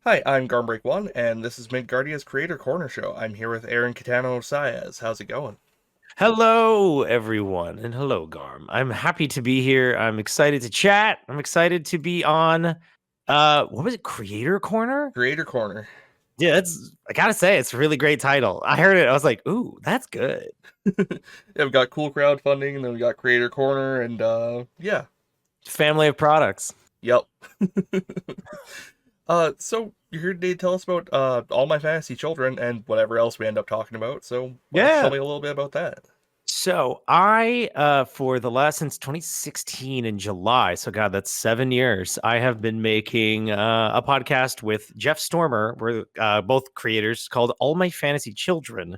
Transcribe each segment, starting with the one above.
Hi, I'm Garmbreak1, and this is Midgardia's Creator Corner Show. I'm here with Aaron Catano-Saez. How's it going? Hello, everyone, and hello, Garm. I'm happy to be here. I'm excited to chat. I'm excited to be on, what was it, Creator Corner? Creator Corner. Yeah, I gotta say, it's a really great title. I heard it, I was like, ooh, that's good. Yeah, we've got cool crowdfunding, and then we got Creator Corner, and yeah. Family of products. Yep. So you're here today to tell us about All My Fantasy Children and whatever else we end up talking about. So why don't you tell Yeah. me a little bit about that? So for the last since 2016 in July, so God, that's 7 years. I have been making a podcast with Jeff Stormer. We're both creators called All My Fantasy Children.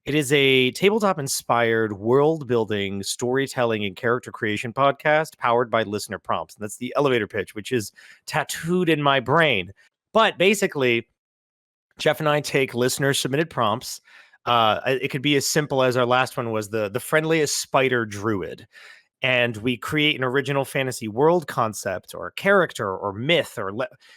It is a tabletop inspired world building, storytelling, and character creation podcast powered by listener prompts. And that's the elevator pitch, which is tattooed in my brain. But basically, Jeff and I take listener submitted prompts. It could be as simple as our last one was the friendliest spider druid, and we create an original fantasy world concept or character or myth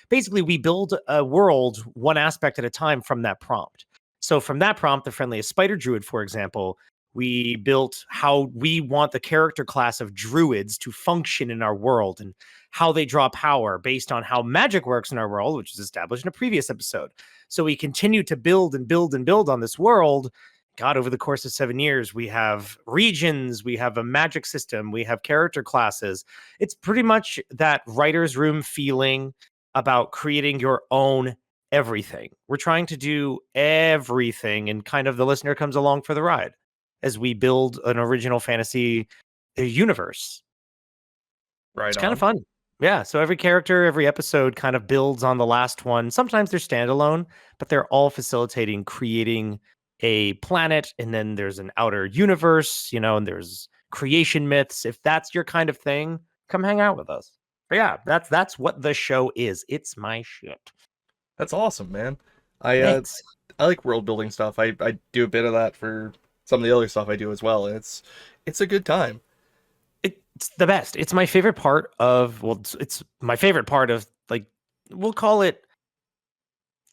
basically we build a world one aspect at a time from that prompt. So from that prompt, the friendliest spider druid, for example, we built how we want the character class of druids to function in our world and how they draw power based on how magic works in our world, which is established in a previous episode. So we continue to build and build and build on this world. God, over the course of 7 years, we have regions, we have a magic system, we have character classes. It's pretty much that writer's room feeling about creating your own everything. We're trying to do everything, and kind of the listener comes along for the ride as we build an original fantasy universe. Right It's kind of on. fun. Yeah. So every character, every episode kind of builds on the last one. Sometimes they're standalone, but they're all facilitating creating a planet. And then there's an outer universe, and there's creation myths. If that's your kind of thing, come hang out with us. But yeah, that's what the show is. It's my shit. That's awesome, man. I uh Thanks. I like world building stuff. I do a bit of that for some of the other stuff I do as well, and it's a good time. It's the best. It's my favorite part of, well, it's my favorite part of, like, we'll call it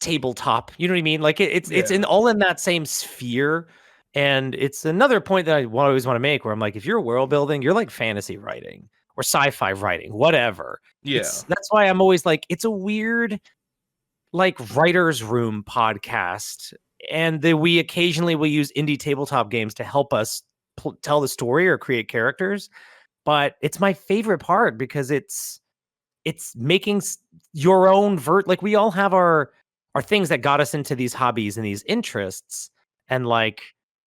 tabletop. You know what I mean? Like it's Yeah. in all in that same sphere. And it's another point that always want to make where I'm like, if you're world building, you're like fantasy writing or sci-fi writing, whatever. Yeah. That's why I'm always like, it's a weird like writer's room podcast. And that we occasionally will use indie tabletop games to help us tell the story or create characters. But it's my favorite part because it's making your own like we all have our things that got us into these hobbies and these interests, and like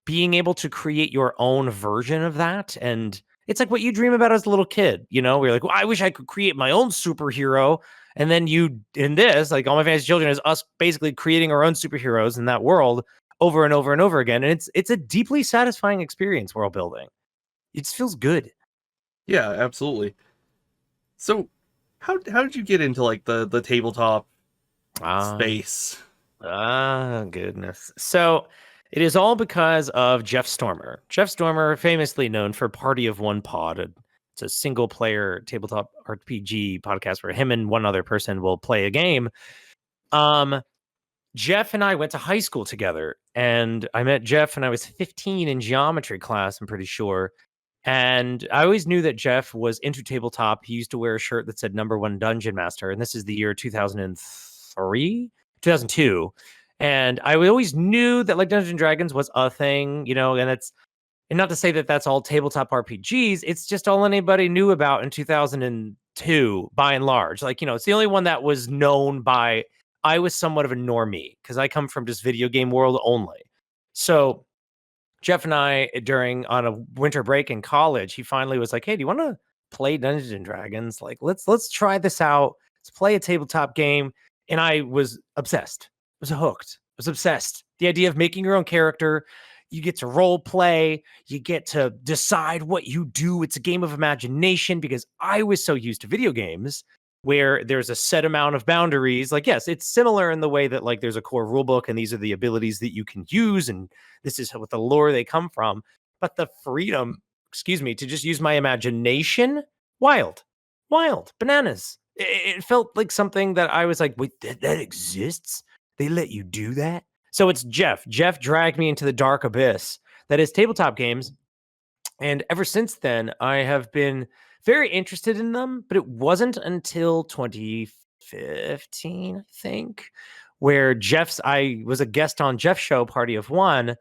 being able to create your own version of that. And it's like what you dream about as a little kid, we're like, well, I wish I could create my own superhero. And then you, in this, like All My Fantasy Children, is us basically creating our own superheroes in that world over and over and over again. And it's a deeply satisfying experience, world building. It just feels good. Yeah, absolutely. So how did you get into like the tabletop Ah. space? Goodness. So it is all because of Jeff Stormer. Jeff Stormer, famously known for Party of One Pod. It's a single player tabletop RPG podcast where him and one other person will play a game. Um, Jeff and I went to high school together, and I met Jeff when I was 15 in geometry class, I'm pretty sure. And I always knew that Jeff was into tabletop. He used to wear a shirt that said number one dungeon master. And this is the year 2003, 2002. And I always knew that like Dungeons and Dragons was a thing, and not to say that that's all tabletop RPGs. It's just all anybody knew about in 2002 by and large. Like, it's the only one that was known by, I was somewhat of a normie because I come from just video game world only. So Jeff and I, on a winter break in college, he finally was like, "Hey, do you want to play Dungeons and Dragons? Like, let's try this out. Let's play a tabletop game." And I was obsessed. I was hooked. I was obsessed. The idea of making your own character, you get to role play, you get to decide what you do. It's a game of imagination because I was so used to video games where there's a set amount of boundaries. Like, yes, it's similar in the way that like there's a core rule book and these are the abilities that you can use and this is what the lore they come from. But the freedom, excuse me, to just use my imagination, wild, wild, bananas. it felt like something that I was like, wait, that exists? They let you do that? So it's Jeff. Jeff dragged me into the dark abyss that is tabletop games. And ever since then, I have been very interested in them, but it wasn't until 2015, I think, where I was a guest on Jeff's show, Party of One.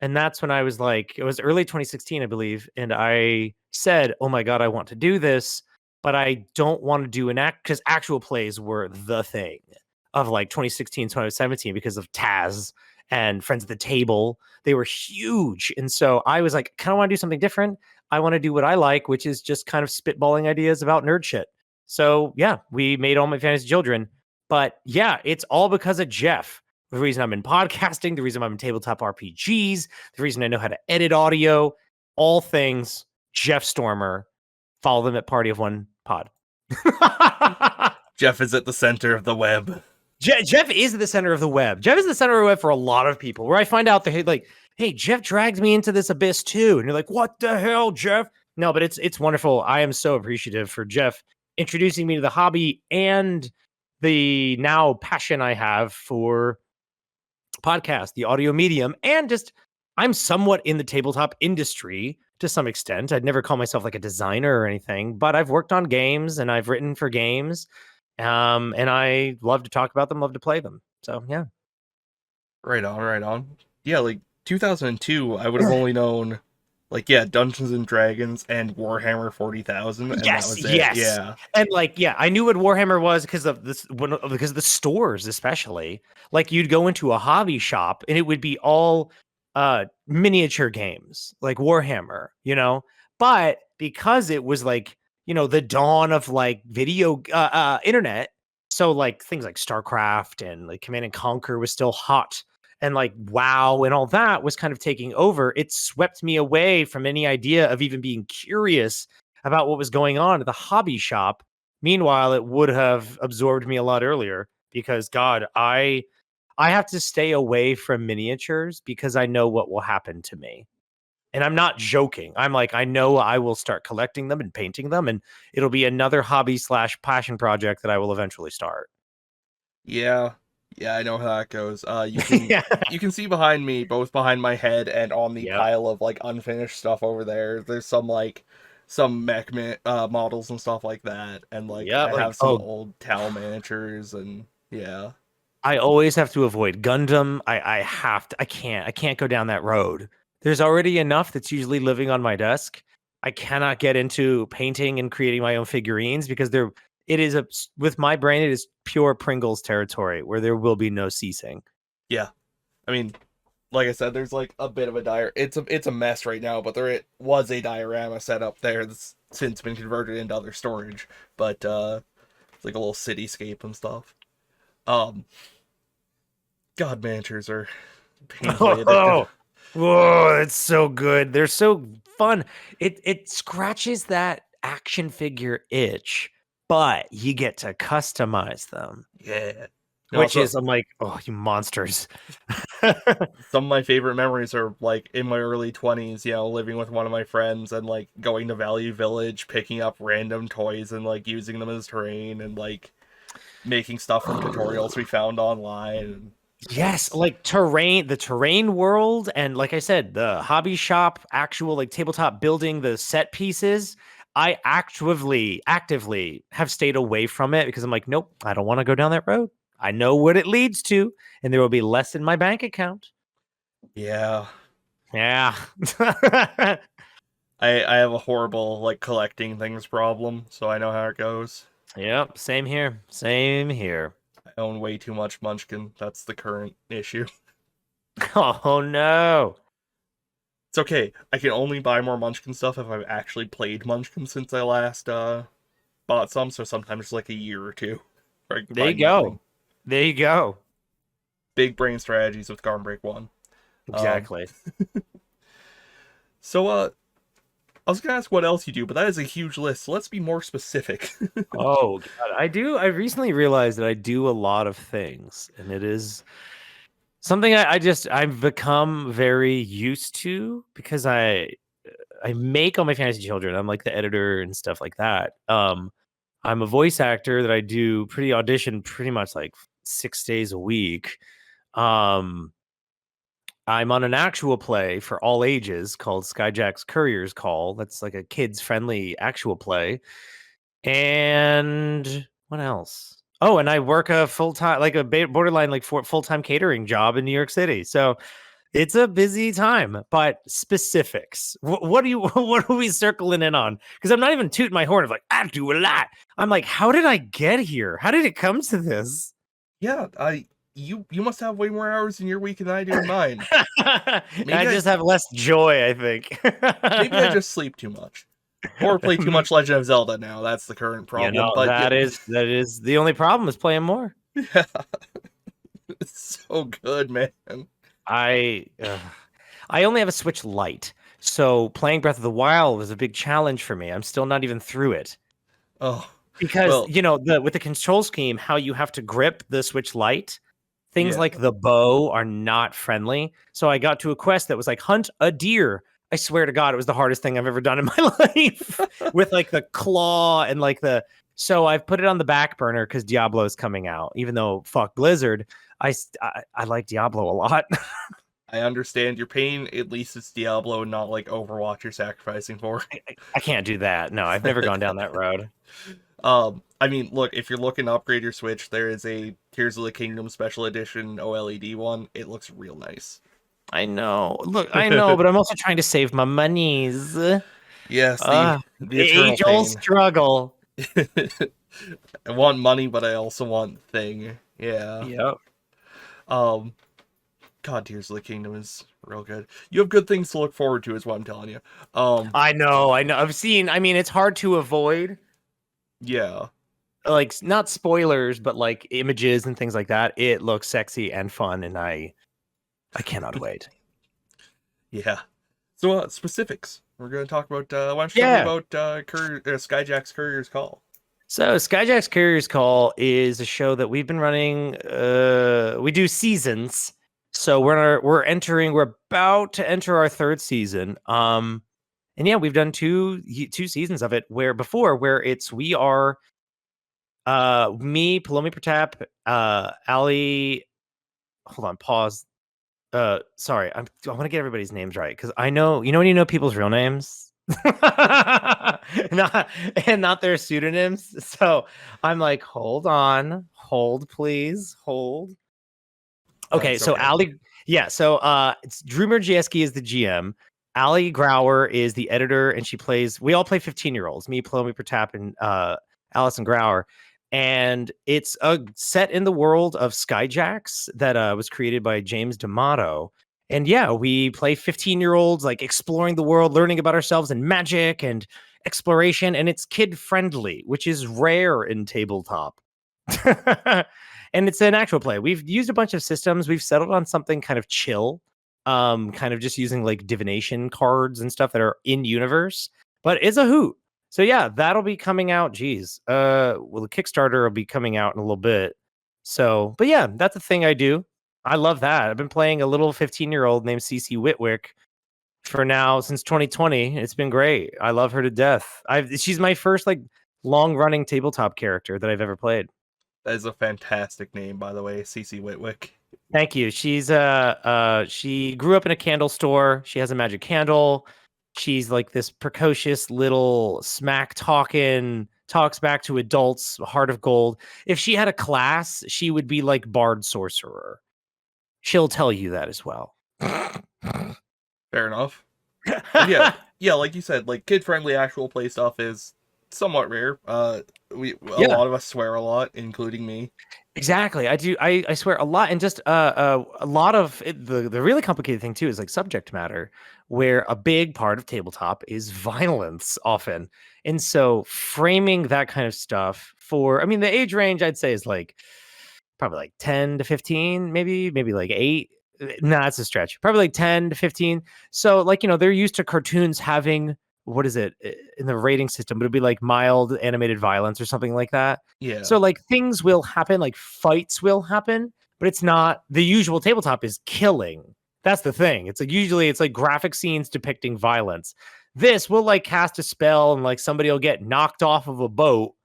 And that's when I was like, it was early 2016, I believe. And I said, oh my God, I want to do this, but I don't want to do an act because actual plays were the thing of like 2016, 2017 because of Taz and Friends at the Table. They were huge. And so I was like, kind of want to do something different. I want to do what I like, which is just kind of spitballing ideas about nerd shit. So yeah, we made All My Fantasy Children. But yeah, it's all because of Jeff. The reason I'm in podcasting, the reason I'm in tabletop RPGs, the reason I know how to edit audio, all things Jeff Stormer. Follow them at Party of One Pod. Jeff is at the center of the web. Jeff is the center of the web. Jeff is the center of the web for a lot of people. Where I find out that like, hey, Jeff dragged me into this abyss too, and you're like, what the hell, Jeff? No, but it's wonderful. I am so appreciative for Jeff introducing me to the hobby and the now passion I have for podcast, the audio medium, and just I'm somewhat in the tabletop industry to some extent. I'd never call myself like a designer or anything, but I've worked on games and I've written for games. And I love to talk about them, love to play them. So yeah. Right on, right on. Yeah, like 2002, I would have only known, like, yeah, Dungeons and Dragons and Warhammer 40,000, and that Yes, was it. yes. Yeah. And like, yeah, I knew what Warhammer was because of this, because of the stores, especially. Like, you'd go into a hobby shop and it would be all miniature games, like Warhammer, But because it was like, the dawn of like video internet, so like things like StarCraft and like Command and Conquer was still hot. And like WoW and all that was kind of taking over. It swept me away from any idea of even being curious about what was going on at the hobby shop. Meanwhile, it would have absorbed me a lot earlier because God, I have to stay away from miniatures because I know what will happen to me. And I'm not joking. I'm like, I know I will start collecting them and painting them, and it'll be another hobby / passion project that I will eventually start. Yeah. Yeah, I know how that goes. You can see behind me, both behind my head and on the Yep. pile of like unfinished stuff over there. There's some models and stuff like that, and like Yeah. I Like, have some old Tal miniatures, and yeah. I always have to avoid Gundam. I can't go down that road. There's already enough that's usually living on my desk. I cannot get into painting and creating my own figurines because with my brain, it is pure Pringles territory where there will be no ceasing. Yeah. I mean, like I said, there's like a bit of it's a mess right now, but was a diorama set up there that's since been converted into other storage. But it's like a little cityscape and stuff. Um God, miniatures are painfully addictive. Oh, it's so good. They're so fun. It scratches that action figure itch, but you get to customize them. Yeah. No, Which so is, I'm like, oh, you monsters. some of my favorite memories are like in my early 20s, living with one of my friends and like going to Value Village, picking up random toys and like using them as terrain and like making stuff from tutorials we found online. And Yes, like the terrain world, and like I said, the hobby shop, actual like tabletop building, the set pieces. I actively have stayed away from it because I'm like, nope, I don't want to go down that road. I know what it leads to, and there will be less in my bank account. yeah, Yeah. I have a horrible like collecting things problem, so I know how it goes. Yep, same here. Same here. I own way too much Munchkin. That's the current issue. Oh no. It's okay. I can only buy more Munchkin stuff if I've actually played Munchkin since I last bought some, so sometimes like a year or two. I can There you buy go. nothing. There you go. Big brain strategies with Garnbreak 1. Exactly. So I was gonna ask what else you do, but that is a huge list, so let's be more specific. Oh God, I do. I recently realized that I do a lot of things, and it is something I've become very used to because I make All My Fantasy Children. I'm like the editor and stuff like that. I'm a voice actor that I do audition pretty much like 6 days a week. Um, I'm on an actual play for all ages called Skyjack's Courier's Call. That's like a kids friendly actual play. And what else? Oh, and I work a full time, like a borderline, like full time catering job in New York City. So it's a busy time. But specifics, what do you, what are we circling in on? Because I'm not even tooting my horn of like I do a lot. I'm like, how did I get here? How did it come to this? Yeah, you must have way more hours in your week than I do in mine. I just have less joy, I think. Maybe I just sleep too much. Or play too much Legend of Zelda now. That's the current problem. But that is the only problem is playing more. yeah, it's so good, man. I only have a Switch Lite, so playing Breath of the Wild was a big challenge for me. I'm still not even through it Oh, because well, with the control scheme, how you have to grip the Switch Lite, things yeah. like the bow are not friendly. So I got to a quest that was like hunt a deer. I swear to God, it was the hardest thing I've ever done in my life with like the claw and like the. So I've put it on the back burner because Diablo is coming out. Even though fuck Blizzard, I like Diablo a lot. I understand your pain. At least it's Diablo, not like Overwatch you're sacrificing for. I can't do that. No, I've never gone down that road. I mean, look, if you're looking to upgrade your Switch, there is a Tears of the Kingdom Special Edition OLED one. It looks real nice. I know. Look, I know, but I'm also trying to save my monies. Yes, the eternal age-old pain. struggle. I want money, but I also want thing. Yeah. Yep. God, Tears of the Kingdom is real good. You have good things to look forward to, is what I'm telling you. I know. I've seen. I mean, it's hard to avoid. Yeah. Like not spoilers, but like images and things like that. It looks sexy and fun, and I cannot wait. Yeah. So specifics. We're going to talk about. Why don't you tell me about Skyjack's Courier's Call? So Skyjack's Courier's Call is a show that we've been running. We do seasons. So we're about to enter our third season. And yeah, we've done two seasons of it. Where we are me, Palomi Pratap, Ali. Hold on, pause. Sorry, I want to get everybody's names right because I know when you know people's real names, not their pseudonyms. So I'm like, hold please, hold. Okay, so Ali, yeah, so it's Drew Merjieski is the GM. Ali Grauer is the editor, and we all play 15-year-olds, me, Palomi Pratap, and Allison Grauer. And it's set in the world of Skyjacks that was created by James D'Amato. And yeah, we play 15-year-olds, like exploring the world, learning about ourselves and magic and exploration. And it's kid-friendly, which is rare in tabletop. And it's an actual play. We've used a bunch of systems. We've settled on something kind of chill, kind of just using like divination cards and stuff that are in universe, but it's a hoot. So yeah, that'll be coming out. Geez. Well, the Kickstarter will be coming out in a little bit. So, but yeah, that's the thing I do. I love that. I've been playing a little 15-year-old named Cece Whitwick for now since 2020. It's been great. I love her to death. She's my first like long-running tabletop character that I've ever played. That is a fantastic name, by the way, Cece Whitwick. Thank you. She's she grew up in a candle store. She has a magic candle. She's like this precocious little smack talks back to adults, heart of gold. If she had a class, she would be like Bard Sorcerer. She'll tell you that as well. Fair enough. Yeah, like you said, like kid-friendly actual play stuff is somewhat rare. A lot of us swear a lot, including me. Exactly. I do. I swear a lot, and just a lot of it, the really complicated thing too is like subject matter, where a big part of tabletop is violence often, and so framing that kind of stuff the age range I'd say is like probably like 10 to 15, maybe like 8. Nah, that's a stretch. Probably like 10 to 15. So like they're used to cartoons having what is it in the rating system? But it'd be like mild animated violence or something like that. Yeah. So like things will happen, like fights will happen, but it's not the usual tabletop is killing. That's the thing. It's like usually it's like graphic scenes depicting violence. This will like cast a spell and like somebody will get knocked off of a boat,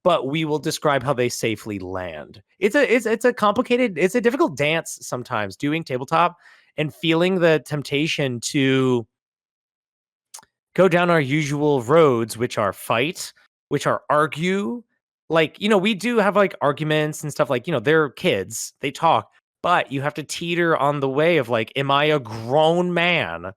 but we will describe how they safely land. It's a complicated, it's a difficult dance sometimes doing tabletop and feeling the temptation to go down our usual roads, which are fight, which are argue. Like, we do have like arguments and stuff, like, they're kids, they talk, but you have to teeter on the way of like, am I a grown man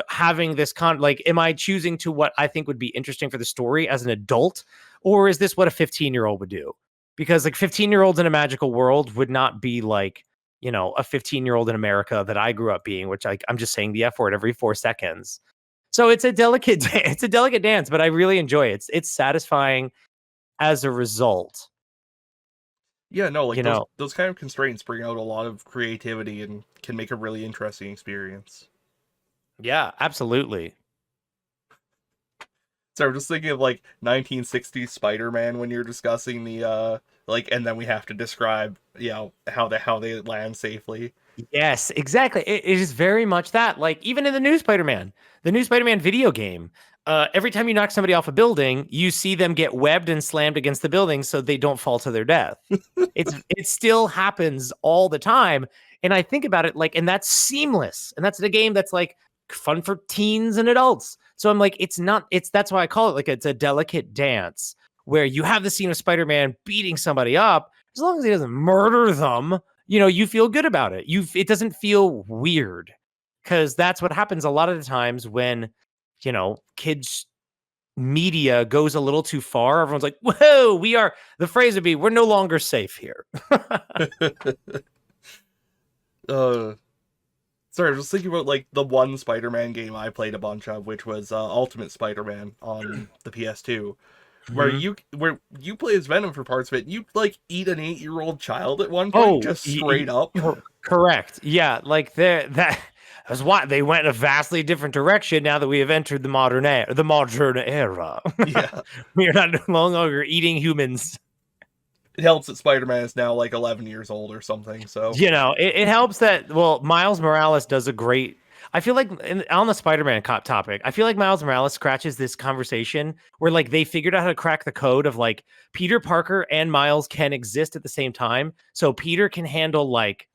having this like, am I choosing to what I think would be interesting for the story as an adult, or is this what a 15-year-old would do? Because like 15-year-olds in a magical world would not be like, a 15-year-old in America that I grew up being, which I'm just saying the F word every 4 seconds. So it's a delicate it's a delicate dance, but I really enjoy it. It's satisfying as a result. Yeah, no, like You those know. those kind of constraints bring out a lot of creativity and can make a really interesting experience. Yeah, absolutely. So I'm just thinking of like 1960s Spider-Man when you're discussing the like, and then we have to describe, how they land safely. Yes, exactly. It is very much that. Like, even in the new Spider-Man video game, every time you knock somebody off a building, you see them get webbed and slammed against the building so they don't fall to their death. It still happens all the time. And I think about it like, and that's seamless. And that's the game that's like fun for teens and adults. So I'm like, that's why I call it like it's a delicate dance where you have the scene of Spider-Man beating somebody up. As long as he doesn't murder them, you feel good about it. It doesn't feel weird, because that's what happens a lot of the times when, kids media goes a little too far. Everyone's like, whoa, the phrase would be, we're no longer safe here. uh Sorry, I was just thinking about like the one Spider-Man game I played a bunch of, which was Ultimate Spider-Man on the PS2, Mhm. where you play as Venom for parts of it. You like eat an 8-year-old child at one point, Oh, just straight up. correct. Yeah, like that's why they went in a vastly different direction now that we have entered the modern era. Yeah, We are not no longer eating humans. it helps that Spider-Man is now like 11 years old or something. So It helps that, well, Miles Morales does a great. I feel like on the Spider-Man topic, I feel like Miles Morales scratches this conversation where like they figured out how to crack the code of like Peter Parker and Miles can exist at the same time. So Peter can handle like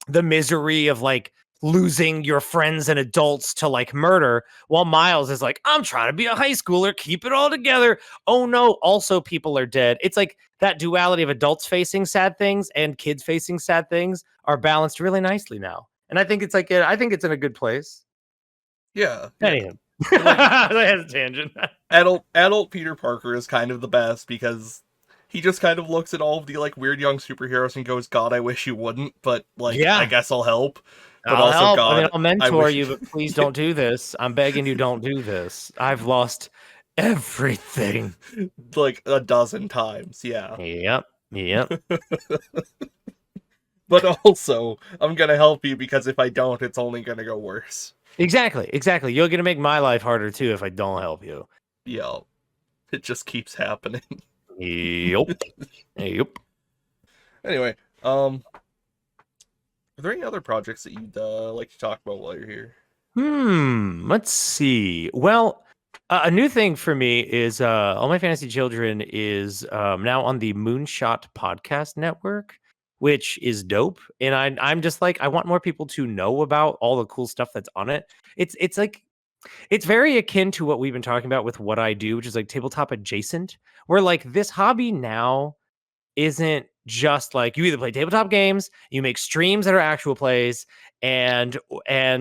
the misery of like losing your friends and adults to like murder, while Miles is like, I'm trying to be a high schooler, keep it all together. Oh no, also people are dead. It's like that duality of adults facing sad things and kids facing sad things are balanced really nicely now. And I think it's like, I think it's in a good place. yeah, Anyway, like that has a tangent. adult Peter Parker is kind of the best because he just kind of looks at all of the like weird young superheroes and goes, "God, I wish you wouldn't, but like I Yeah, guess I'll help." But I'll also, help. I mean, God, I'll I mentor wish you, but please don't do this. I'm begging you, don't do this. I've lost everything. like a dozen times, yeah. Yep. Yep. But also, I'm gonna help you because if I don't, it's only gonna go worse. Exactly. Exactly. You're gonna make my life harder too if I don't help you. Yeah, it just keeps happening. Yep. Yep. Anyway, are there any other projects that you'd like to talk about while you're here? Let's see. Well, a new thing for me is All My Fantasy Children is now on the Moonshot Podcast Network, which is dope. And I'm just like, I want more people to know about all the cool stuff that's on it. It's like, it's very akin to what we've been talking about with what I do, which is like tabletop adjacent, where like this hobby now isn't just like you either play tabletop games, you make streams that are actual plays, and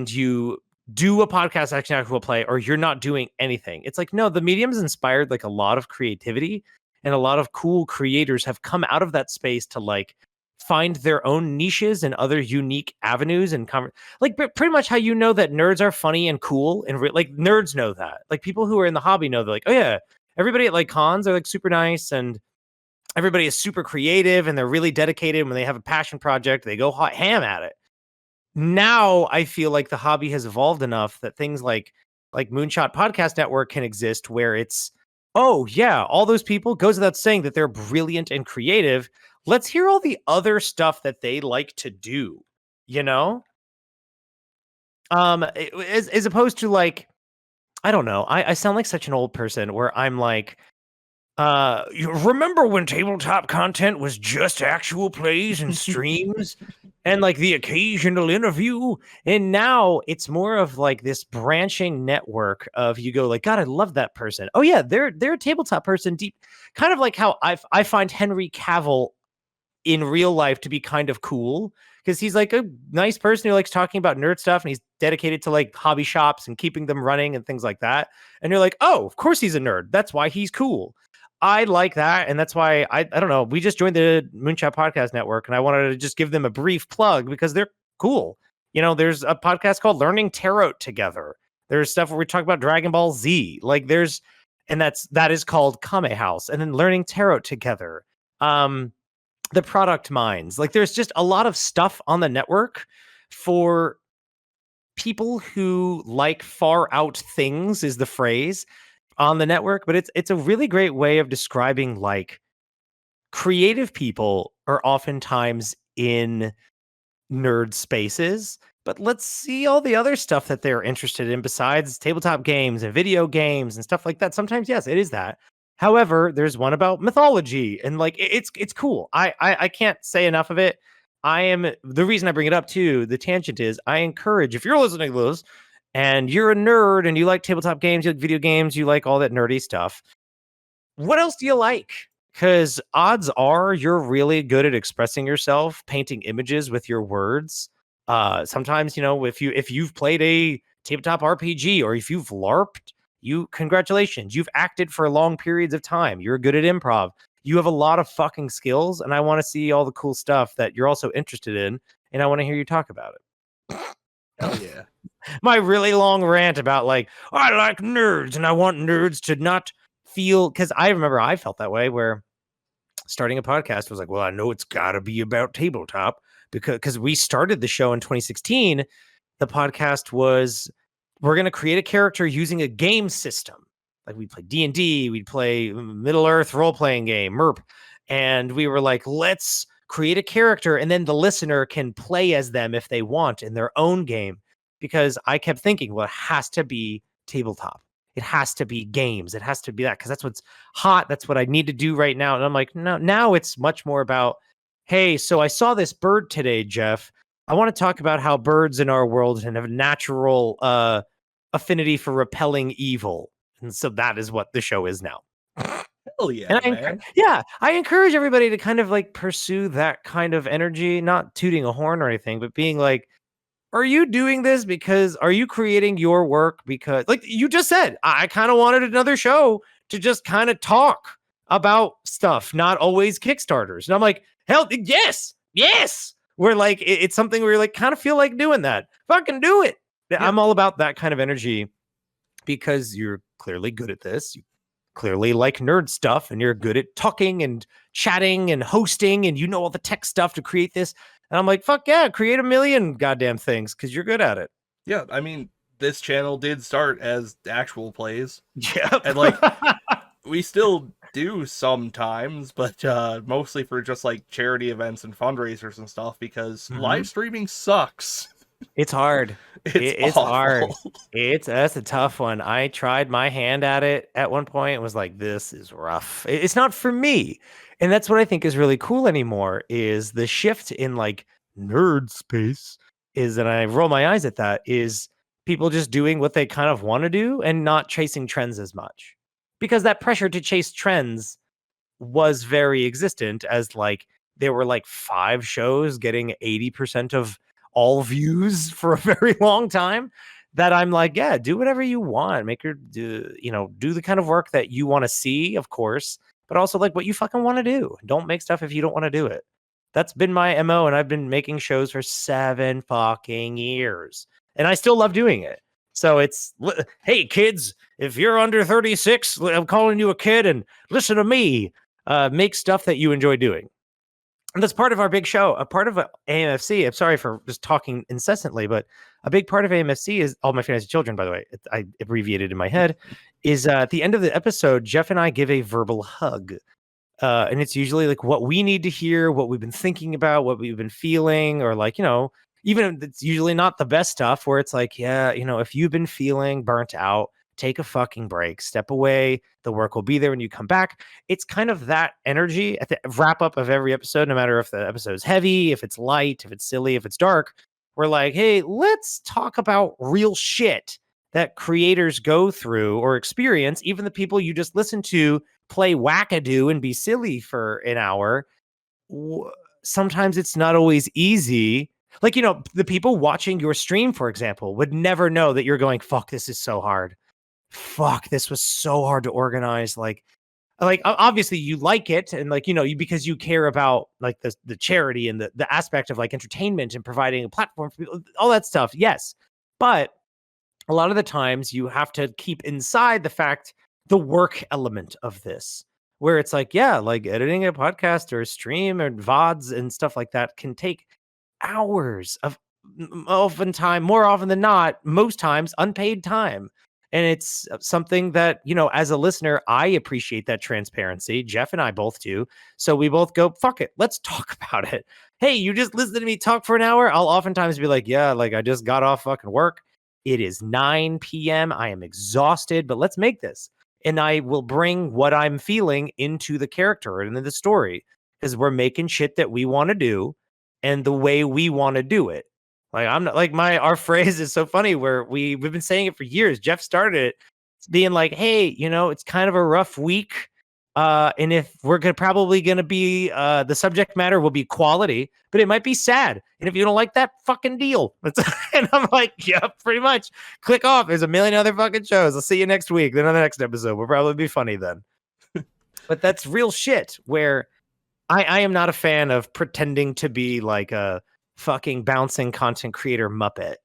you do a podcast action actual play, or you're not doing anything. It's like, no, the medium's inspired like a lot of creativity, and a lot of cool creators have come out of that space to like find their own niches and other unique avenues and like pretty much how that nerds are funny and cool, and like nerds know that, like people who are in the hobby know, they're like, oh yeah, everybody at like cons are like super nice, and everybody is super creative, and they're really dedicated. When they have a passion project, they go hot ham at it. Now I feel like the hobby has evolved enough that things like Moonshot Podcast Network can exist, where it's, oh yeah, all those people, goes without saying that they're brilliant and creative. Let's hear all the other stuff that they like to do, you know? As opposed to like, I don't know. I sound like such an old person where I'm like, You remember when tabletop content was just actual plays and streams and like the occasional interview? And now it's more of like this branching network of you go like, God, I love that person. Oh yeah, they're a tabletop person deep, kind of like how I find Henry Cavill in real life to be kind of cool because he's like a nice person who likes talking about nerd stuff and he's dedicated to like hobby shops and keeping them running and things like that. And you're like, oh, of course he's a nerd. That's why he's cool. I like that. And that's why I don't know. We just joined the Moonshot Podcast Network and I wanted to just give them a brief plug because they're cool. You know, there's a podcast called Learning Tarot Together. There's stuff where we talk about Dragon Ball Z. Like and that is called Kame House, and then Learning Tarot Together. The product minds. Like there's just a lot of stuff on the network for people who like far out things is the phrase on the network, but it's a really great way of describing like creative people are oftentimes in nerd spaces, but let's see all the other stuff that they're interested in besides tabletop games and video games and stuff like that. Sometimes, yes, it is that. However, there's one about mythology and like it's cool. I can't say enough of it. I am the reason I bring it up too. The tangent is I encourage if you're listening to this and you're a nerd and you like tabletop games, you like video games, you like all that nerdy stuff. What else do you like? Because odds are you're really good at expressing yourself, painting images with your words. Sometimes, you know, if you've played a tabletop RPG or if you've LARPed, congratulations, you've acted for long periods of time. You're good at improv. You have a lot of fucking skills, and I want to see all the cool stuff that you're also interested in, and I want to hear you talk about it. Hell yeah. My really long rant about like, I like nerds and I want nerds to not feel, because I remember I felt that way where starting a podcast was like, well, I know it's got to be about tabletop because we started the show in 2016. The podcast was, we're going to create a character using a game system. Like we play D&D, we'd play Middle Earth role-playing game, MERP. And we were like, let's create a character and then the listener can play as them if they want in their own game. Because I kept thinking, well, it has to be tabletop. It has to be games. It has to be that because that's what's hot. That's what I need to do right now. And I'm like, no, now it's much more about, hey, so I saw this bird today, Jeff. I want to talk about how birds in our world have a natural affinity for repelling evil. And so that is what the show is now. Hell yeah, man. I encourage everybody to kind of like pursue that kind of energy, not tooting a horn or anything, but being like, are you doing this because are you creating your work because like you just said, I kind of wanted another show to just kind of talk about stuff, not always Kickstarters. And I'm like, hell, yes. We're like, it's something where you're like, kind of feel like doing that. Fucking do it. Yeah. I'm all about that kind of energy because you're clearly good at this. You clearly like nerd stuff and you're good at talking and chatting and hosting and you know all the tech stuff to create this. And I'm like, fuck yeah, create a million goddamn things because you're good at it. Yeah, I mean, this channel did start as actual plays. Yeah. And like, we still do sometimes, but mostly for just like charity events and fundraisers and stuff because live streaming sucks. It's hard. It's hard. That's a tough one. I tried my hand at it at one point and was like, this is rough. It's not for me. And that's what I think is really cool anymore is the shift in like nerd space is, and I roll my eyes at that, is people just doing what they kind of want to do and not chasing trends as much. Because that pressure to chase trends was very existent as like there were like 5 shows getting 80% of all views for a very long time that I'm like, yeah, do whatever you want. Do the kind of work that you want to see, of course, but also like what you fucking want to do. Don't make stuff if you don't want to do it. That's been my MO, and I've been making shows for 7 fucking years, and I still love doing it. So it's, hey kids, if you're under 36, I'm calling you a kid, and listen to me. Make stuff that you enjoy doing. And that's part of our big show. A part of AMFC, I'm sorry for just talking incessantly, but a big part of AMFC is All My Fantasy Children, by the way, I abbreviated in my head, is at the end of the episode, Jeff and I give a verbal hug. And it's usually like what we need to hear, what we've been thinking about, what we've been feeling, or like, even if it's usually not the best stuff where it's like, yeah, if you've been feeling burnt out, take a fucking break, step away. The work will be there when you come back. It's kind of that energy at the wrap up of every episode, no matter if the episode is heavy, if it's light, if it's silly, if it's dark. We're like, hey, let's talk about real shit that creators go through or experience. Even the people you just listen to play wackadoo and be silly for an hour. Sometimes it's not always easy. Like, the people watching your stream, for example, would never know that you're going, fuck, this is so hard. Fuck, this was so hard to organize. Like obviously you like it, and like, because you care about like the charity and the aspect of like entertainment and providing a platform for people, all that stuff. Yes. But a lot of the times you have to keep inside the work element of this, where it's like, yeah, like editing a podcast or a stream or VODs and stuff like that can take hours of more often than not, most times unpaid time. And it's something that, as a listener, I appreciate that transparency. Jeff and I both do. So we both go, fuck it, let's talk about it. Hey, you just listened to me talk for an hour. I'll oftentimes be like, yeah, like I just got off fucking work. It is 9 p.m. I am exhausted, but let's make this. And I will bring what I'm feeling into the character and into the story, because we're making shit that we want to do and the way we want to do it. Like, I'm not like our phrase is so funny where we've been saying it for years. Jeff started it being like, hey, it's kind of a rough week. And if we're probably going to be, the subject matter will be quality, but it might be sad. And if you don't like that, fucking deal. And I'm like, yeah, pretty much. Click off. There's a million other fucking shows. I'll see you next week. Then on the next episode, we'll probably be funny then. But that's real shit where I am not a fan of pretending to be like a fucking bouncing content creator Muppet.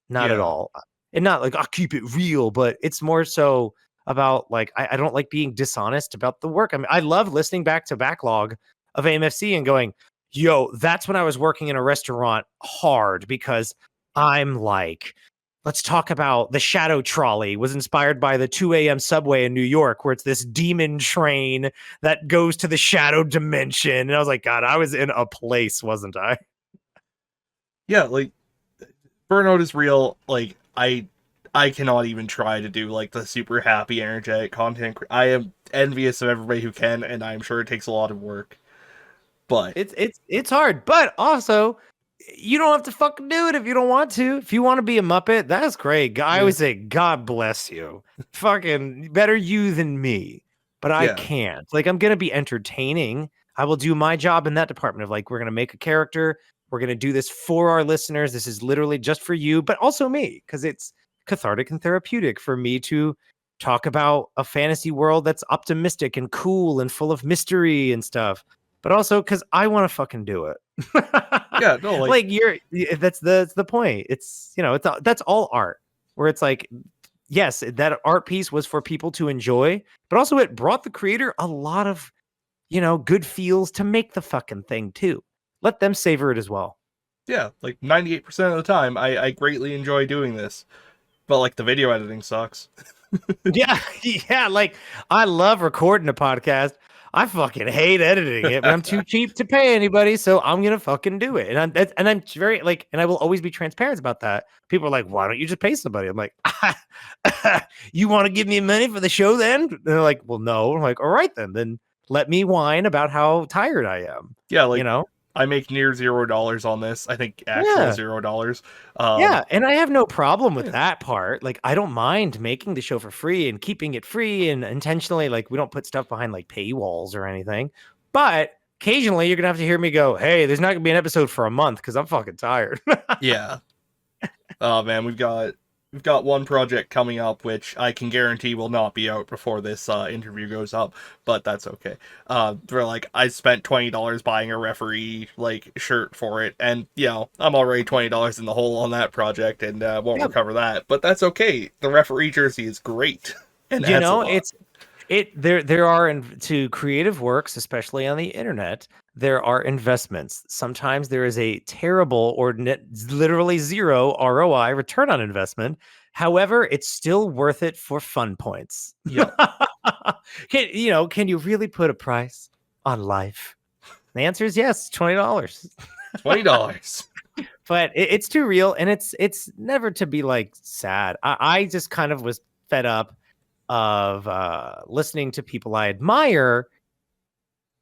Not at all. And not like, I'll keep it real, but it's more so about like, I don't like being dishonest about the work. I mean, I love listening back to backlog of AMFC and going, yo, that's when I was working in a restaurant hard, because I'm like, let's talk about the Shadow Trolley was inspired by the 2 a.m. subway in New York, where it's this demon train that goes to the shadow dimension. And I was like, God, I was in a place, wasn't I? Yeah, like burnout is real. Like I cannot even try to do like the super happy, energetic content. I am envious of everybody who can, and I'm sure it takes a lot of work. But it's hard, but also you don't have to fucking do it if you don't want to. If you want to be a Muppet, that's great. I always say, God bless you. Fucking better you than me. But I can't. Like, I'm gonna be entertaining. I will do my job in that department of like, we're gonna make a character. We're gonna do this for our listeners. This is literally just for you, but also me, because it's cathartic and therapeutic for me to talk about a fantasy world that's optimistic and cool and full of mystery and stuff. But also because I want to fucking do it. yeah, no, like that's the point. It's that's all art, where it's like, yes, that art piece was for people to enjoy, but also it brought the creator a lot of good feels to make the fucking thing too. Let them savor it as well. yeah, like 98% of the time, I greatly enjoy doing this, but like the video editing sucks. yeah. Like, I love recording a podcast. I fucking hate editing it, but I'm too cheap to pay anybody, so I'm gonna fucking do it. And I'm very like, and I will always be transparent about that. People are like, "Why don't you just pay somebody?" I'm like, "You want to give me money for the show then?" And they're like, "Well, no." I'm like, "All right, then let me whine about how tired I am." Yeah, like I make near $0 on this. I think actual $0. Yeah, and I have no problem with that part. Like, I don't mind making the show for free and keeping it free, and intentionally, like, we don't put stuff behind like paywalls or anything. But occasionally, you're gonna have to hear me go, "Hey, there's not gonna be an episode for a month because I'm fucking tired." Yeah. Oh man, we've got one project coming up which I can guarantee will not be out before this interview goes up, but that's okay. For like, I spent $20 buying a referee like shirt for it, and I'm already $20 in the hole on that project, and won't recover that. But that's okay. The referee jersey is great, and there are to creative works, especially on the internet, there are investments. Sometimes there is a terrible or literally zero ROI, return on investment. However, it's still worth it for fun points. Yeah. Can you really put a price on life? The answer is yes, $20. $20. But it's too real, and it's never to be like sad. I just kind of was fed up of listening to people I admire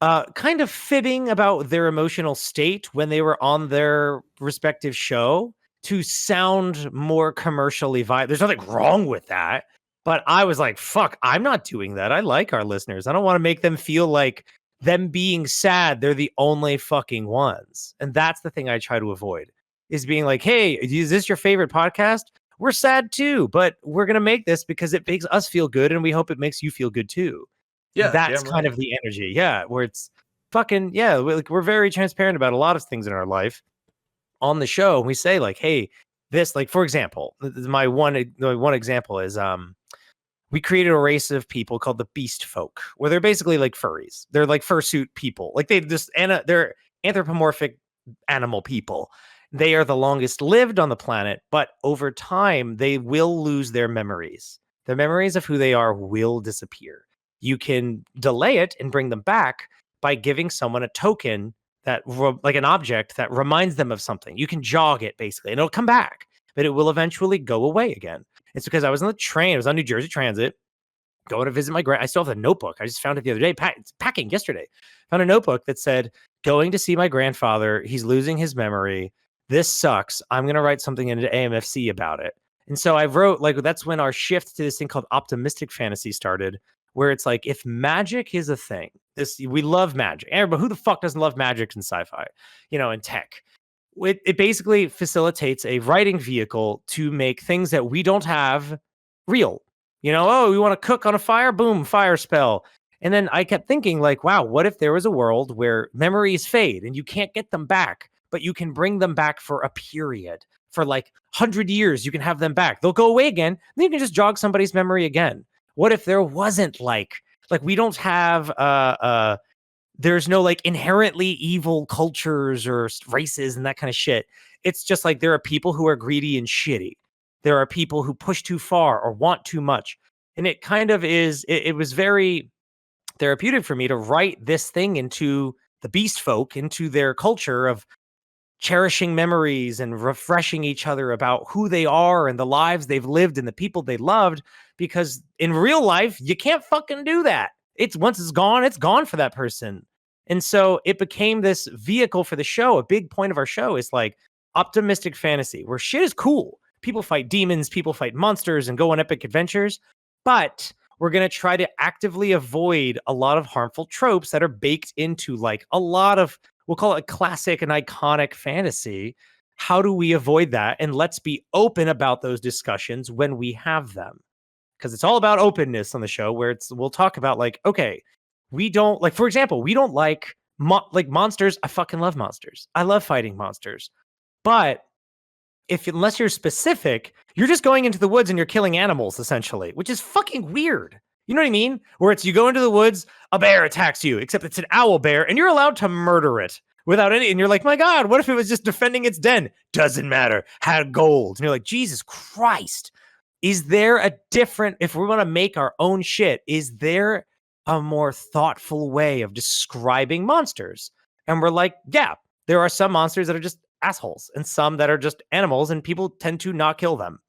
kind of fibbing about their emotional state when they were on their respective show to sound more commercially viable. There's nothing wrong with that. But I was like, fuck, I'm not doing that. I like our listeners. I don't want to make them feel like them being sad, they're the only fucking ones. And that's the thing I try to avoid is being like, hey, is this your favorite podcast? We're sad too, but we're going to make this because it makes us feel good and we hope it makes you feel good too. Yeah, That's damn kind right. of the energy. Yeah. Where it's fucking, yeah. We're very transparent about a lot of things in our life on the show. We say like, hey, this, like, for example, my one example is, we created a race of people called the Beast Folk, where they're basically like furries. They're like fursuit people. Like they're anthropomorphic animal people. They are the longest lived on the planet, but over time they will lose their memories. The memories of who they are will disappear. You can delay it and bring them back by giving someone a token like an object that reminds them of something. You can jog it basically, and it'll come back, but it will eventually go away again. It's because I was on the train. I was on New Jersey Transit going to visit my grand. I still have the notebook. I just found it the other day, packing yesterday. Found a notebook that said, going to see my grandfather. He's losing his memory. This sucks. I'm going to write something into AMFC about it. And so I wrote, like, that's when our shift to this thing called optimistic fantasy started, where it's like, if magic is a thing, we love magic. But who the fuck doesn't love magic in sci-fi, and tech? It basically facilitates a writing vehicle to make things that we don't have real. Oh, we want to cook on a fire? Boom, fire spell. And then I kept thinking, like, wow, what if there was a world where memories fade and you can't get them back, but you can bring them back for a period? For like 100 years, you can have them back. They'll go away again. Then you can just jog somebody's memory again. What if there wasn't like we don't have there's no like inherently evil cultures or races and that kind of shit. It's just like there are people who are greedy and shitty. There are people who push too far or want too much. And it kind of it was very therapeutic for me to write this thing into the beast folk, into their culture of cherishing memories and refreshing each other about who they are and the lives they've lived and the people they loved. Because in real life, you can't fucking do that. Once it's gone for that person. And so it became this vehicle for the show. A big point of our show is like optimistic fantasy, where shit is cool. People fight demons, people fight monsters and go on epic adventures. But we're going to try to actively avoid a lot of harmful tropes that are baked into like a lot of, we'll call it a classic and iconic fantasy. How do we avoid that? And let's be open about those discussions when we have them. Because it's all about openness on the show, where we'll talk about like, okay, we don't like, for example, we don't like monsters. I fucking love monsters. I love fighting monsters. But unless you're specific, you're just going into the woods and you're killing animals essentially, which is fucking weird. You know what I mean? Where you go into the woods, a bear attacks you, except it's an owl bear, and you're allowed to murder it without any. And you're like, my God, what if it was just defending its den? Doesn't matter. Had gold. And you're like, Jesus Christ. Is there a different, if we want to make our own shit, is there a more thoughtful way of describing monsters? And we're like, yeah, there are some monsters that are just assholes and some that are just animals, and people tend to not kill them.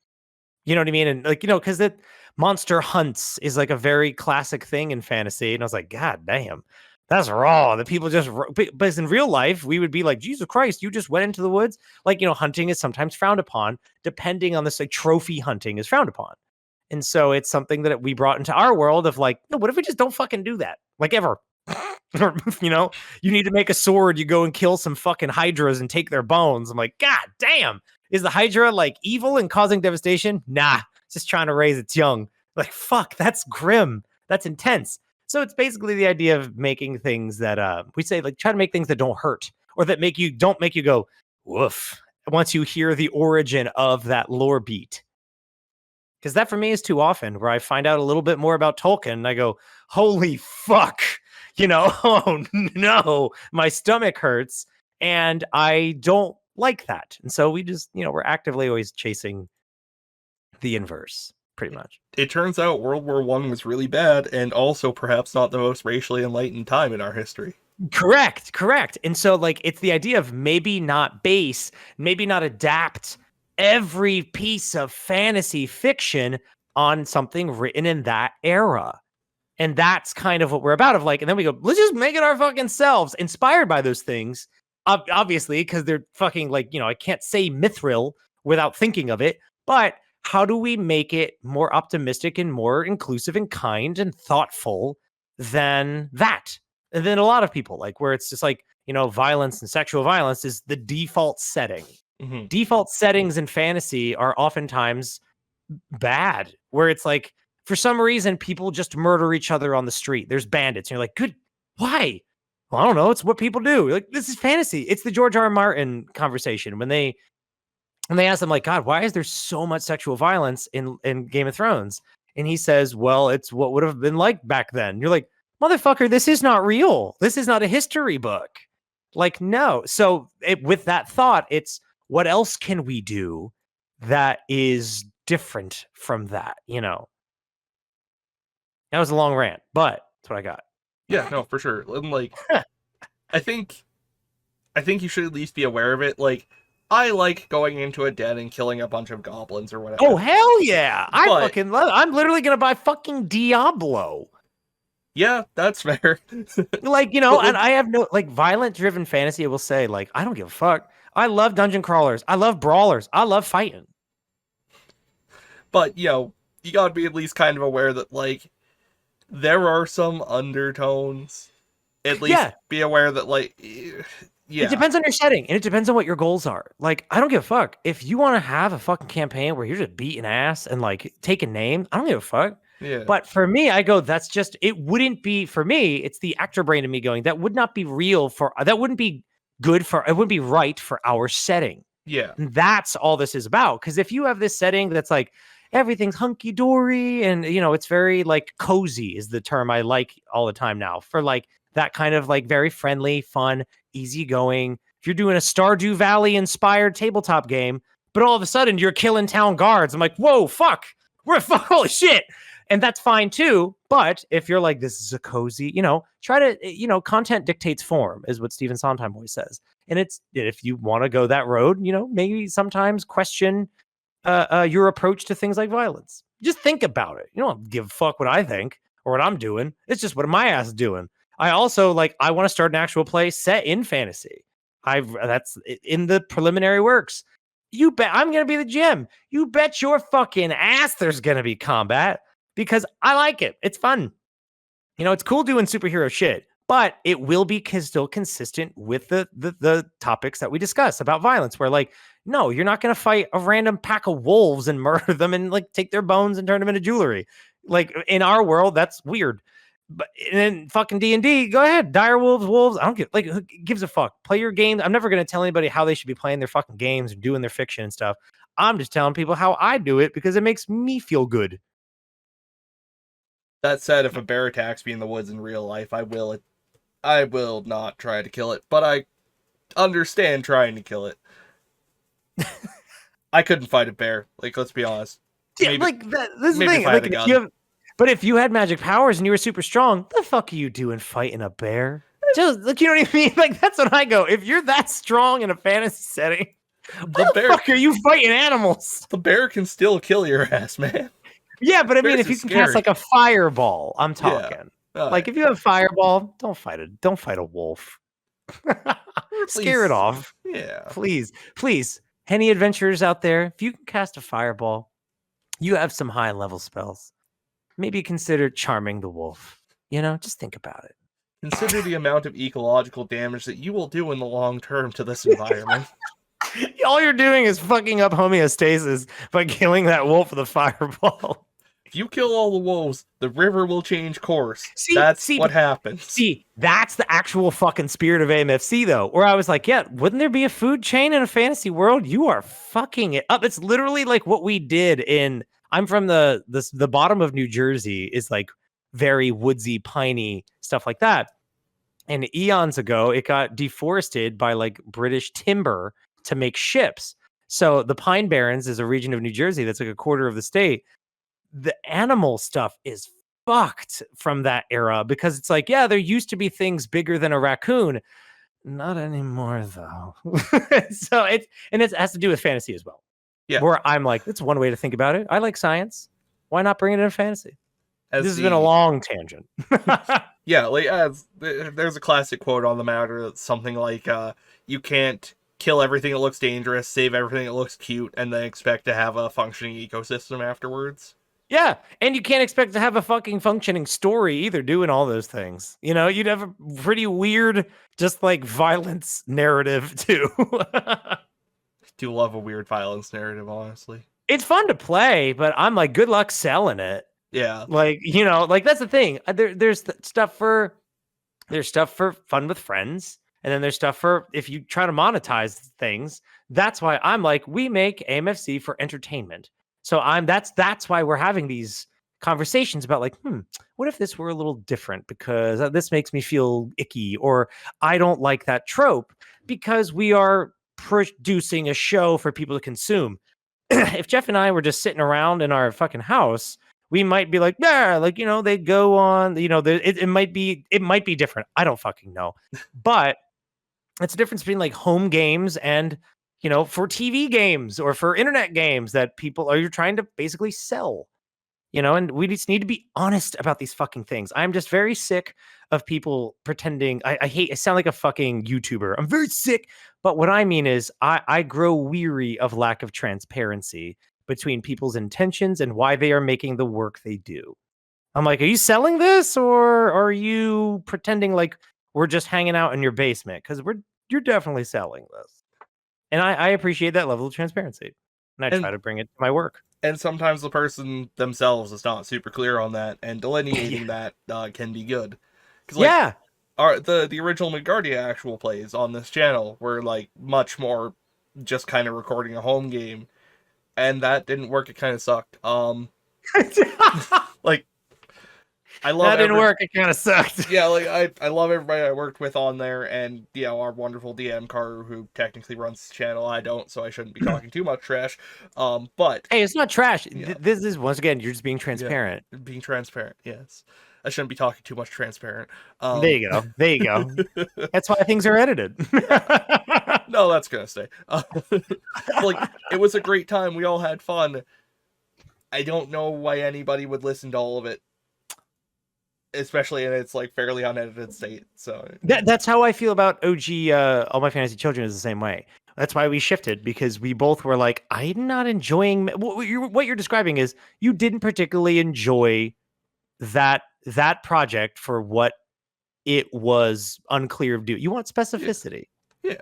You know what I mean? And like, because that monster hunts is like a very classic thing in fantasy. And I was like, God damn, that's raw. The people just, but in real life, we would be like, Jesus Christ, you just went into the woods. Like, hunting is sometimes frowned upon, depending on this, like trophy hunting is frowned upon. And so it's something that we brought into our world of like, no, what if we just don't fucking do that? Like ever. You need to make a sword, you go and kill some fucking hydras and take their bones. I'm like, God damn. Is the hydra like evil and causing devastation? Nah, just trying to raise its young. Like, fuck, that's grim. That's intense. So it's basically the idea of making things that we say, like, try to make things that don't hurt or that don't make you go, woof, once you hear the origin of that lore beat. Because that for me is too often where I find out a little bit more about Tolkien and I go, holy fuck, oh no, my stomach hurts and I don't like that. And so we just, we're actively always chasing the inverse, pretty much. It turns out World War I was really bad and also perhaps not the most racially enlightened time in our history. Correct. And so like it's the idea of maybe not maybe not adapt every piece of fantasy fiction on something written in that era. And that's kind of what we're about. Of like, and then we go, let's just make it our fucking selves, inspired by those things. Obviously, because they're fucking like, I can't say mithril without thinking of it. But how do we make it more optimistic and more inclusive and kind and thoughtful than that? And then a lot of people, like, where it's just like, violence and sexual violence is the default setting. Mm-hmm. Default settings in fantasy are oftentimes bad, where it's like, for some reason, people just murder each other on the street. There's bandits. And you're like, good. Why? Well, I don't know. It's what people do. You're like, this is fantasy. It's the George R. R. Martin conversation when they ask them, like, God, why is there so much sexual violence in Game of Thrones? And he says, well, it's what would have been like back then. You're like, motherfucker, this is not real. This is not a history book. Like, no. So with that thought, it's what else can we do that is different from that? That was a long rant, but that's what I got. Yeah, no, for sure. And like, I think you should at least be aware of it. Like, I like going into a den and killing a bunch of goblins or whatever. Oh, hell yeah. I fucking love it. I'm literally going to buy fucking Diablo. Yeah, that's fair. Like, and I have no, like, violent-driven fantasy, I will say, like, I don't give a fuck. I love dungeon crawlers. I love brawlers. I love fighting. But, you gotta be at least kind of aware that, like, there are some undertones. At least be aware that, like, yeah. It depends on your setting, and it depends on what your goals are. Like, I don't give a fuck. If you want to have a fucking campaign where you're just beating ass and, like, taking names, I don't give a fuck. Yeah. But for me, I go, that's just, it wouldn't be, for me, it's the actor brain in me going, that would not be real that wouldn't be good it wouldn't be right for our setting. Yeah. And that's all this is about. Because if you have this setting that's like, everything's hunky-dory and, it's very, like, cozy is the term I like all the time now for, like, that kind of, like, very friendly, fun, easygoing. If you're doing a Stardew Valley inspired tabletop game, but all of a sudden you're killing town guards, I'm like, whoa, fuck, holy shit. And that's fine too. But if you're like, this is a cozy, try to, content dictates form is what Stephen Sondheim always says. And it's, if you want to go that road, maybe sometimes question your approach to things like violence. Just think about it. You don't give a fuck what I think or what I'm doing. It's just what my ass is doing. I also I want to start an actual play set in fantasy. That's in the preliminary works. You bet I'm going to be the GM. You bet your fucking ass there's going to be combat because I like it. It's fun. It's cool doing superhero shit, but it will be still consistent with the topics that we discuss about violence where no, you're not going to fight a random pack of wolves and murder them and take their bones and turn them into jewelry. In our world, that's weird. But then fucking D&D, go ahead. Dire wolves. I don't give who gives a fuck. Play your game. I'm never going to tell anybody how they should be playing their fucking games and doing their fiction and stuff. I'm just telling people how I do it because it makes me feel good. That said, if a bear attacks me in the woods in real life, I will not try to kill it, but I understand trying to kill it. I couldn't fight a bear. Let's be honest. Yeah, maybe, this is the thing. But if you had magic powers and you were super strong, the fuck are you doing fighting a bear? Just you know what I mean? That's what I go. If you're that strong in a fantasy setting, the fuck are you fighting animals? The bear can still kill your ass, man. Yeah, but I mean, if you can cast a fireball, I'm talking. Yeah. If you have a fireball, don't fight a wolf. Scare it off. Yeah. Please. Any adventurers out there, if you can cast a fireball, you have some high level spells. Maybe consider charming the wolf. Just think about it. Consider the amount of ecological damage that you will do in the long term to this environment. All you're doing is fucking up homeostasis by killing that wolf with a fireball. If you kill all the wolves, the river will change course. That's what happens. See, that's the actual fucking spirit of AMFC, though. Where I was like, yeah, wouldn't there be a food chain in a fantasy world? You are fucking it up. It's literally like what we did in... I'm from the bottom of New Jersey is very woodsy, piney, stuff like that. And eons ago, it got deforested by British timber to make ships. So the Pine Barrens is a region of New Jersey that's a quarter of the state. The animal stuff is fucked from that era because it's there used to be things bigger than a raccoon. Not anymore, though. So it has to do with fantasy as well. Yeah. Where I'm that's one way to think about it. I like science. Why not bring it in fantasy? As This has been a the long tangent. Yeah, like as there's a classic quote on the matter that's something like, "You can't kill everything that looks dangerous, save everything that looks cute, and then expect to have a functioning ecosystem afterwards." Yeah, and you can't expect to have a fucking functioning story either doing all those things. You know, you'd have a pretty weird, just like violence narrative too. Do love a weird violence narrative, honestly. It's fun to play, but I'm like, good luck selling it. Yeah, Like, like that's the thing. There's stuff for fun with friends, and then there's stuff for if you try to monetize things. That's why I'm like, we make AMFC for entertainment. So that's why we're having these conversations about like, what if this were a little different because this makes me feel icky, or I don't like that trope because we are producing a show for people to consume. If Jeff and I were just sitting around in our fucking house, we might be like, yeah, like, they go on, it might be different. I don't fucking know. But it's a difference between like home games and, for TV games or for internet games that people are, you're trying to basically sell. And we just need to be honest about these fucking things. I'm just very sick of people pretending. I sound like a fucking YouTuber. I'm very sick. But what I mean is I grow weary of lack of transparency between people's intentions and why they are making the work they do. I'm like, are you selling this or are you pretending like we're just hanging out in your basement? Because you're definitely selling this. And I appreciate that level of transparency. And I try and to bring it to my work. and sometimes the person themselves is not super clear on that, and Yeah. delineating that can be good. Because like Yeah. the original Midgardia actual plays on this channel were like much more just kind of recording a home game, and that didn't work. It kind of sucked. Like I love That didn't work. It kind of sucked. Yeah, like I love everybody I worked with on there, and our wonderful DM Karu, who technically runs the channel. I don't, so I shouldn't be talking too much trash. But Hey, it's not trash. yeah, This is once again, you're just being yeah, transparent. being transparent. Yes, I shouldn't be talking too much transparent. There you go. There you go. That's why things are edited. Yeah, no, that's gonna stay. Like it was a great time. We all had fun. I don't know why anybody would listen to all of it, especially in its like fairly unedited state. So That's how I feel about OG. All My Fantasy Children is the same way. That's why we shifted because we both were like, I'm not enjoying what you're describing is you didn't particularly enjoy that project for what it was unclear of doing. You want yeah, specificity. yeah.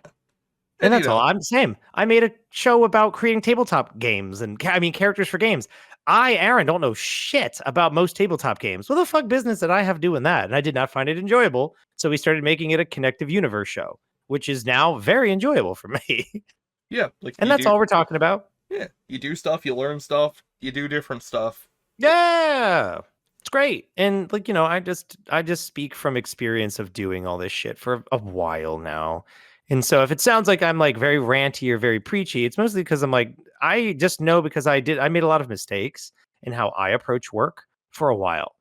And And that's all. I'm the same. I made a show about creating tabletop games and characters for games. Aaron, don't know shit about most tabletop games. What the fuck business did I have doing that? And I did not find it enjoyable. So we started making it a connective universe show, which is now very enjoyable for me. yeah, like And you that's do. all we're talking about. Yeah, you do stuff, you learn stuff, you do different stuff. Yeah. It's great. And like, I just speak from experience of doing all this shit for a while now. And so if it sounds like I'm like very ranty or very preachy, it's mostly because I'm like, I just know because I made a lot of mistakes in how I approach work for a while.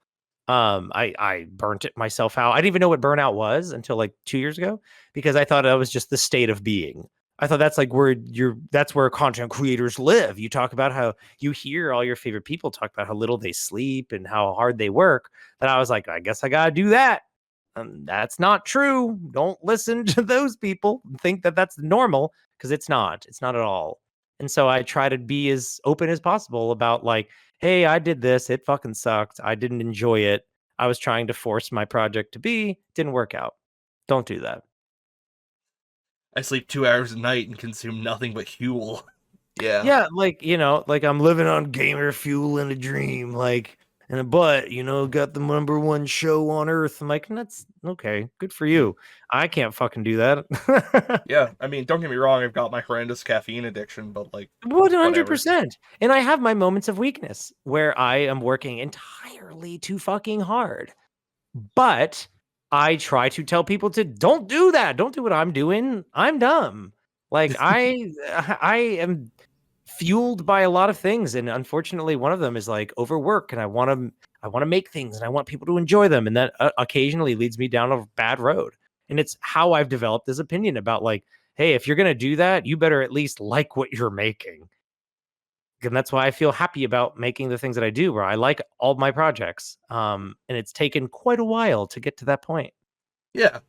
I burnt it myself out. I didn't even know what burnout was until like 2 years ago because I thought that was just the state of being. I thought that's like that's where content creators live. You talk about how you hear all your favorite people talk about how little they sleep and how hard they work. That I was like, I guess I got to do that. That's not true. Don't listen to those people and think that that's normal because it's not. It's not at all. And so I try to be as open as possible about like, hey, I did this. It fucking sucked. I didn't enjoy it. I was trying to force my project to be. Didn't work out. Don't do that. I sleep 2 hours a night and consume nothing but Huel. Yeah. Yeah, like, like I'm living on gamer fuel in a dream, like in a butt, got the number one show on earth. I'm like, that's okay, good for you. I can't fucking do that. Yeah, I mean, don't get me wrong, I've got my horrendous caffeine addiction, but like, whatever. 100%. And I have my moments of weakness where I am working entirely too fucking hard. But I try to tell people to don't do that. Don't do what I'm doing. I'm dumb. Like I am fueled by a lot of things, and unfortunately one of them is like overwork, and I want to make things and I want people to enjoy them, and that occasionally leads me down a bad road. And it's how I've developed this opinion about like, hey, if you're going to do that, you better at least like what you're making. and that's why I feel happy about making the things that I do, where I like all my projects. And it's taken quite a while to get to that point. Yeah.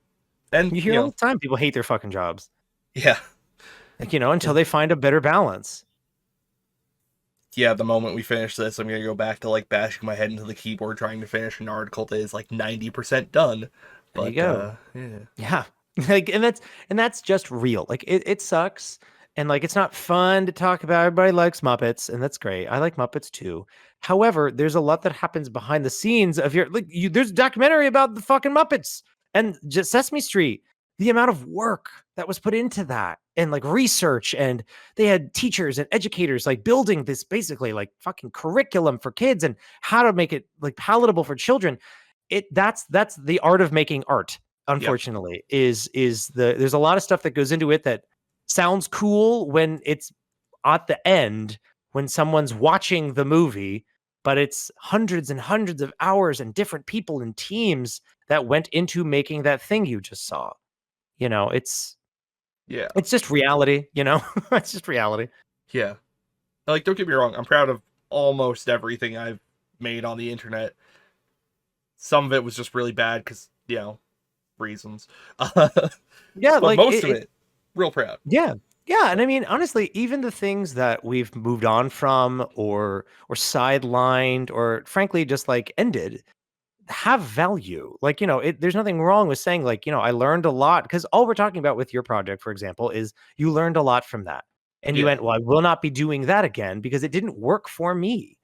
And You hear all the time people hate their fucking jobs. yeah. Like, until they find a better balance. Yeah, the moment we finish this, I'm gonna go back to like bashing my head into the keyboard trying to finish an article that is like 90% done. There you But go. yeah. Yeah. Like, and that's just real. Like, it sucks. And like, it's not fun to talk about. Everybody likes Muppets, and that's great. I like Muppets too. However, there's a lot that happens behind the scenes of there's a documentary about the fucking Muppets and just Sesame Street. The amount of work that was put into that, and like research, and they had teachers and educators like building this basically like fucking curriculum for kids and how to make it like palatable for children. That's the art of making art. Yep. Unfortunately, there's a lot of stuff that goes into it that sounds cool when it's at the end, when someone's watching the movie, but it's hundreds and hundreds of hours and different people and teams that went into making that thing you just saw. It's Yeah. it's just reality. It's just reality. Yeah. Like, don't get me wrong, I'm proud of almost everything I've made on the internet. Some of it was just really bad because, reasons. Yeah, But like most of it, real proud. yeah. Yeah, and I mean, honestly, even the things that we've moved on from or sidelined or frankly just like ended have value. Like, there's nothing wrong with saying like, I learned a lot, because all we're talking about with your project, for example, is you learned a lot from that. And you Yeah. went, well, I will not be doing that again because it didn't work for me.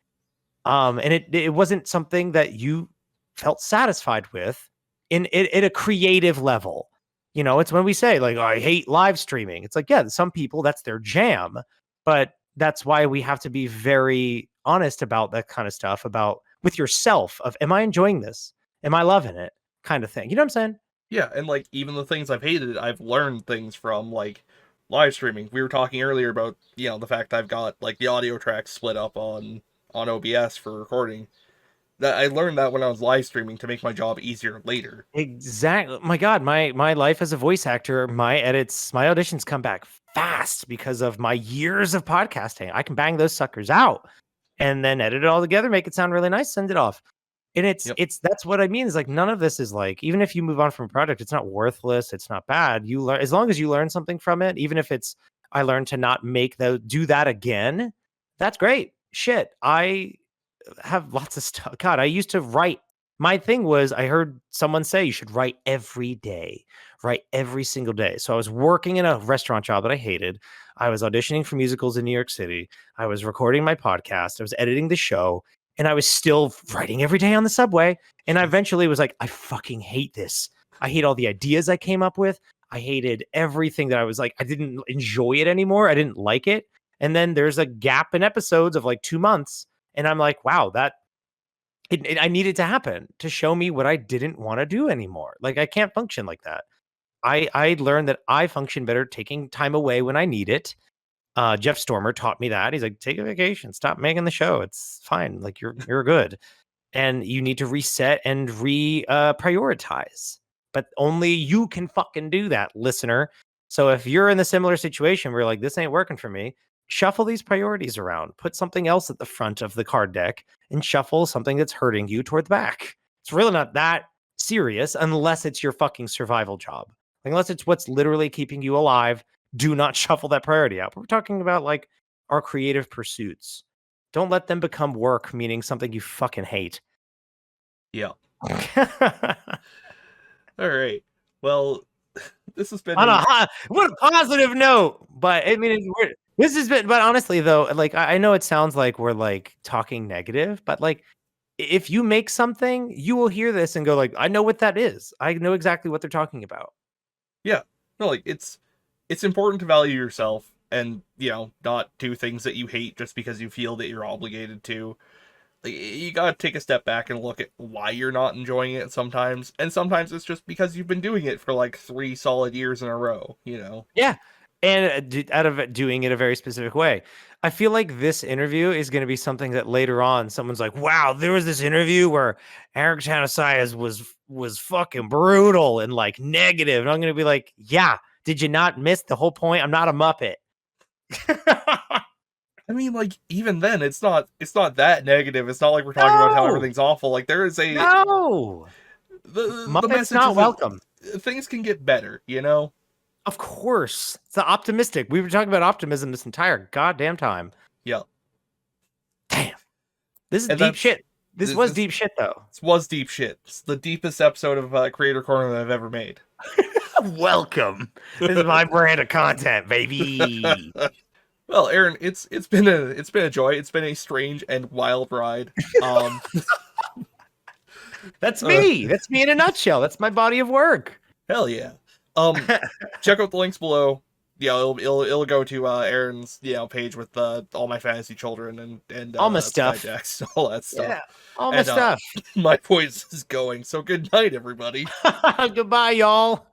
And it wasn't something that you felt satisfied with in at a creative level. It's when we say like, oh, I hate live streaming. It's like, yeah, some people that's their jam, but that's why we have to be very honest about that kind of stuff, about with yourself of, am I enjoying this? Am I loving it? Kind of thing. You know what I'm saying? Yeah, and like even the things I've hated, I've learned things from, like live streaming. We were talking earlier about, the fact I've got like the audio tracks split up on OBS for recording. That I learned that when I was live streaming to make my job easier later. Exactly. My God, my life as a voice actor, my auditions come back fast because of my years of podcasting. I can bang those suckers out and then edit it all together, make it sound really nice, send it off. And Yep. it's that's what I mean, is like, none of this is like, even if you move on from a project, it's not worthless, it's not bad. You learn, as long as you learn something from it, even if it's, I learned to not do that again. That's great. Shit. I have lots of stuff. God, I used to write. My thing was, I heard someone say you should write every day, write every single day. So I was working in a restaurant job that I hated. I was auditioning for musicals in New York City. I was recording my podcast. I was editing the show, and I was still writing every day on the subway. And I eventually was like, I fucking hate this. I hate all the ideas I came up with. I hated everything that I was like, I didn't enjoy it anymore. I didn't like it. And then there's a gap in episodes of like 2 months. And I'm like, wow, I needed to happen to show me what I didn't want to do anymore. Like, I can't function like that. I learned that I function better taking time away when I need it. Jeff Stormer taught me that. He's like, take a vacation, stop making the show. It's fine. Like, you're good. And you need to reset and prioritize. But only you can fucking do that, listener. So if you're in the similar situation where you're like, this ain't working for me, shuffle these priorities around. Put something else at the front of the card deck and shuffle something that's hurting you toward the back. It's really not that serious unless it's your fucking survival job. Unless it's what's literally keeping you alive, do not shuffle that priority out. But we're talking about like our creative pursuits. Don't let them become work, meaning something you fucking hate. Yeah. All right. Well, this has been On a what a positive note. But I mean, this has been, but honestly though, like, I know it sounds like we're like talking negative, but like, if you make something, you will hear this and go like, I know what that is. I know exactly what they're talking about. yeah. No, like it's important to value yourself and, not do things that you hate just because you feel that you're obligated to. Like, you gotta take a step back and look at why you're not enjoying it sometimes, and sometimes it's just because you've been doing it for like 3 solid years in a row. Yeah. And out of it, doing it a very specific way. I feel like this interview is going to be something that later on someone's like, wow, there was this interview where Eric Catano-Saez was fucking brutal and like negative. And I'm going to be like, yeah, did you not miss the whole point? I'm not a Muppet. I mean, like, even then, it's not that negative. It's not like we're talking about how No, everything's awful. Like, there is no. the Muppets message not is that welcome. things can get better, you know? Of course. It's the optimistic. We were talking about optimism this entire goddamn time. Yeah. Damn. This is And deep that's shit. This was this deep shit, though. was deep shit. It's the deepest episode of Creator Corner that I've ever made. Welcome. This is my brand of content, baby. Well, Aaron, it's been a joy. It's been a strange and wild ride. Um, That's uh, me. That's me in a nutshell. That's my body of work. hell yeah. Check out the links below. Yeah, it'll go to Aaron's page with all my fantasy children and All my stuff. Skyjacks, all that stuff. Yeah. All my And stuff. my voice is going. So good night, everybody. Goodbye, y'all.